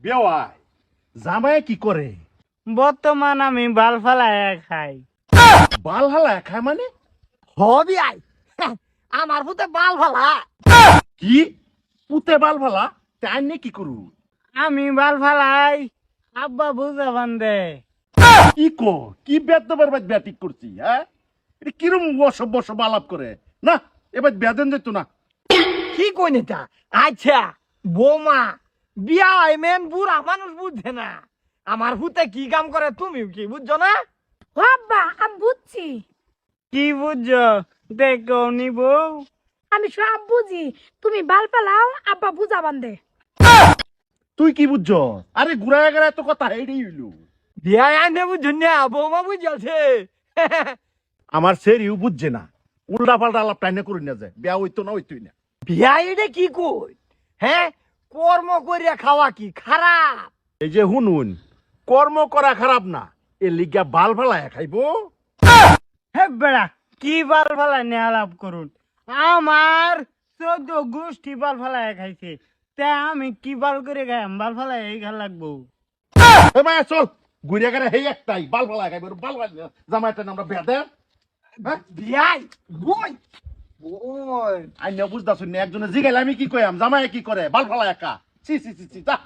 বেওয়াই জামাই কি করে? বর্তমান আমি বাল ফালায় খাই। বাল হালা খায় মানে? হবি আই আমার পুতে বাল ফালা। কি পুতে বাল ফালা? তাই নে কি করু? আমি বাল ফালাই আব্বা বুঝা বান্ধে। কি কো কি বেদবার বাদ ব্যাটিক করছি হ্যাঁ? এটা কিরম অসভ্য সব আলাপ করে না? এবার বেদেন যেত না। কি কই নেতা? আচ্ছা বৌমা বিয়া হয় মেন বুড়া মানুষ বুঝছে না আমার পুতে কি কাম করে, তুমিও কি বুঝছো না? আব্বা আমি বুঝছি, কি বুঝছো দেখো নিব? আমি সব বুঝি। তুমি বাল পালাও, আব্বা বুঝা বান্ধে। তুই কি বুঝছ? আরে ঘুরায় গেড়ায় তো কথা এটাই হইল। বিয়া আইনে বুঝছো না, বৌমা বুঝছে। আমার সেরিও বুঝছে না, উল্টা পাল্টা আলাপ টাইনে করি না যায়, বিয়া হইতো না হইতোই না। বিয়া এটা কি কই? হ্যাঁ, কর্ম করিয়া খাওয়া কি খারাপ? এই যে হুনুন, কর্ম করা খারাপ না, এ লিগা বাল ফালায় খাইবো। হে বেড়া কি বাল ফালায় নিয়ে আলাপ করুন। আমার 14 গোষ্ঠী বাল ফালায় খাইছে, তা আমি কি বাল করে খাই? বাল ফালায় এই খা লাগবো। এ ভাই চল, ঘুরে গেলে হেই একটাই বাল ফালায় খাইবো, বাল ফালায় জামাইটা আমরা বেদে। বিয়াই বই বই আইনে বুঝতেছ না, একজনে জিগাইলে আমি কি কইম, জামাই কি করে বাল ফালায় একা। চি চি চি চি যা।